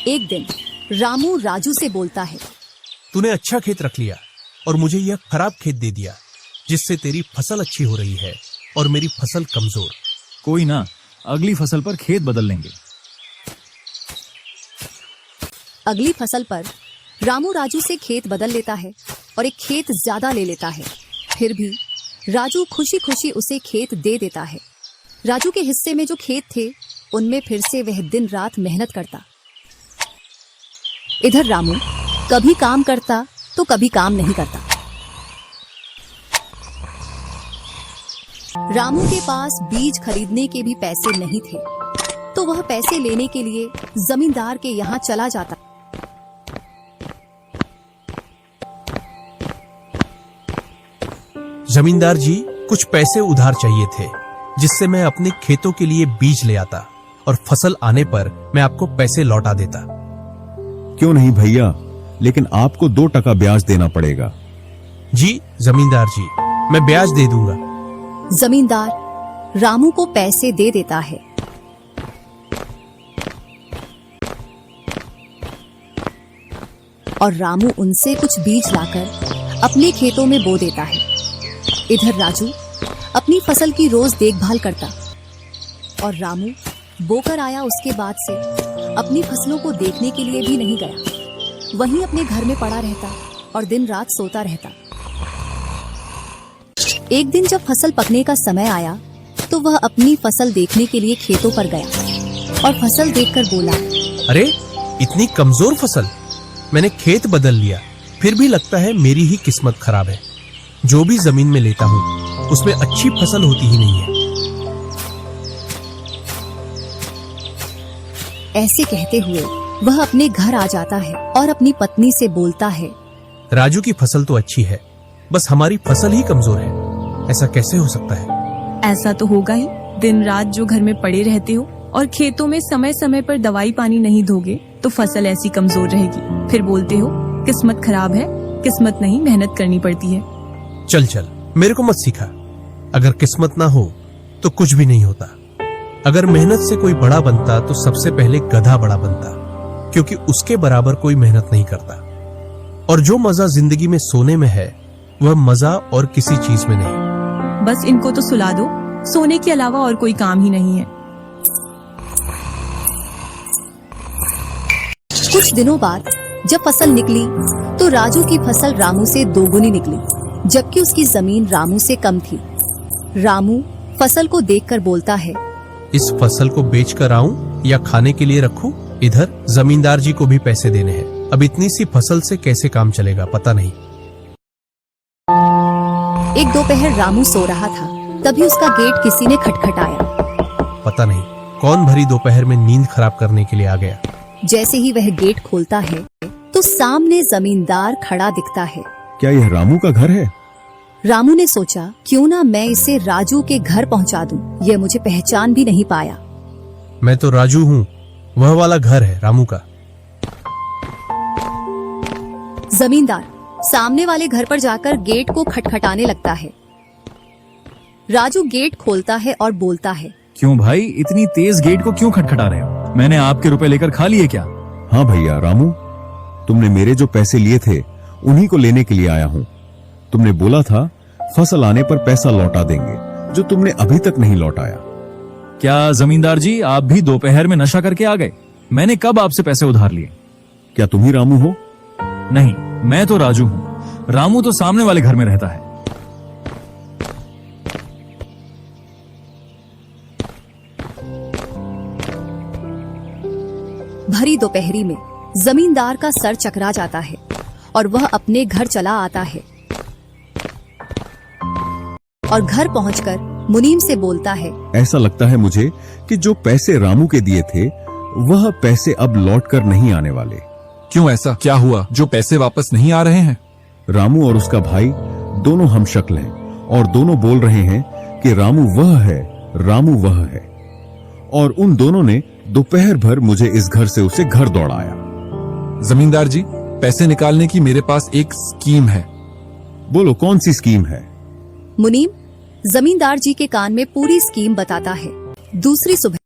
एक दिन रामू राजू से बोलता है, तूने अच्छा खेत रख लिया और मुझे यह खराब खेत दे दिया, जिससे तेरी फसल अच्छी हो रही है और मेरी फसल कमजोर। कोई ना, अगली फसल पर खेत बदल लेंगे। अगली फसल पर रामू राजू से खेत बदल लेता है और एक खेत ज्यादा ले लेता है। फिर भी राजू खुशी खुशी उसे खेत दे देता है। राजू के हिस्से में जो खेत थे उनमें फिर से वह दिन रात मेहनत करता। इधर रामू कभी काम करता तो कभी काम नहीं करता। रामू के पास बीज खरीदने के भी पैसे नहीं थे, तो वह पैसे लेने के लिए जमींदार के यहाँ चला जाता। जमींदार जी, कुछ पैसे उधार चाहिए थे, जिससे मैं अपने खेतों के लिए बीज ले आता और फसल आने पर मैं आपको पैसे लौटा देता। क्यों नहीं भैया, लेकिन आपको 2% ब्याज देना पड़ेगा। जी जमींदार जी, मैं ब्याज दे दूंगा। जमींदार रामू को पैसे दे देता है। और रामू उनसे कुछ बीज लाकर अपने खेतों में बो देता है। इधर राजू अपनी फसल की रोज देखभाल करता और रामू बोकर आया उसके बाद से अपनी फसलों को देखने के लिए भी नहीं गया। वहीं अपने घर में पड़ा रहता और दिन रात सोता रहता। एक दिन जब फसल पकने का समय आया तो वह अपनी फसल देखने के लिए खेतों पर गया और फसल देखकर बोला, अरे इतनी कमजोर फसल! मैंने खेत बदल लिया, फिर भी लगता है मेरी ही किस्मत खराब है। जो भी जमीन में लेता हूँ उसमें अच्छी फसल होती ही नहीं है। ऐसे कहते हुए वह अपने घर आ जाता है और अपनी पत्नी से बोलता है, राजू की फसल तो अच्छी है, बस हमारी फसल ही कमजोर है। ऐसा कैसे हो सकता है? ऐसा तो होगा ही। दिन रात जो घर में पड़े रहते हो और खेतों में समय समय पर दवाई पानी नहीं दोगे तो फसल ऐसी कमजोर रहेगी। फिर बोलते हो किस्मत खराब है। किस्मत नहीं, मेहनत करनी पड़ती है। चल चल, मेरे को मत सिखा। अगर किस्मत ना हो तो कुछ भी नहीं होता। अगर मेहनत से कोई बड़ा बनता तो सबसे पहले गधा बड़ा बनता, क्योंकि उसके बराबर कोई मेहनत नहीं करता। और जो मजा जिंदगी में सोने में है वह मजा और किसी चीज में नहीं। बस इनको तो सुला दो, सोने के अलावा और कोई काम ही नहीं है। कुछ दिनों बाद जब फसल निकली तो राजू की फसल रामू से दोगुनी निकली, जबकि उसकी जमीन रामू से कम थी। रामू फसल को देखकर बोलता है, इस फसल को बेच कर आऊं या खाने के लिए रखूं? इधर जमींदार जी को भी पैसे देने हैं। अब इतनी सी फसल से कैसे काम चलेगा पता नहीं। एक दोपहर रामू सो रहा था, तभी उसका गेट किसी ने खटखटाया। पता नहीं कौन भरी दोपहर में नींद खराब करने के लिए आ गया। जैसे ही वह गेट खोलता है तो सामने जमींदार खड़ा दिखता है। क्या यह रामू का घर है? रामू ने सोचा, क्यों ना मैं इसे राजू के घर पहुंचा दूं। यह मुझे पहचान भी नहीं पाया। मैं तो राजू हूँ, वह वाला घर है रामू का। जमींदार सामने वाले घर पर जाकर गेट को खटखटाने लगता है। राजू गेट खोलता है और बोलता है, क्यों भाई, इतनी तेज गेट को क्यों खटखटा रहे हो? मैंने आपके रुपए लेकर खा लिए क्या? हाँ भैया रामू, तुमने मेरे जो पैसे लिए थे उन्हीं को लेने के लिए आया हूँ। तुमने बोला था फसल आने पर पैसा लौटा देंगे, जो तुमने अभी तक नहीं लौटाया। क्या जमींदार जी, आप भी दोपहर में नशा करके आ गए? मैंने कब आपसे पैसे उधार लिए? क्या तुम ही रामू हो? नहीं, मैं तो राजू हूँ। रामू तो सामने वाले घर में रहता है। भरी दोपहरी में जमींदार का सर चकरा जाता है और वह अपने घर चला आता है और घर पहुंचकर मुनीम से बोलता है, ऐसा लगता है मुझे कि जो पैसे रामू के दिए थे वह पैसे अब लौट कर नहीं आने वाले। क्यों, ऐसा क्या हुआ जो पैसे वापस नहीं आ रहे हैं? रामू और उसका भाई दोनों हमशक्ल हैं और दोनों बोल रहे हैं कि रामू वह है, रामू वह है। और उन दोनों ने दोपहर भर मुझे इस घर से उसे घर दौड़ाया। जमींदार जी, पैसे निकालने की मेरे पास एक स्कीम है। बोलो, कौन सी स्कीम है? मुनीम जमींदार जी के कान में पूरी स्कीम बताता है। दूसरी सुबह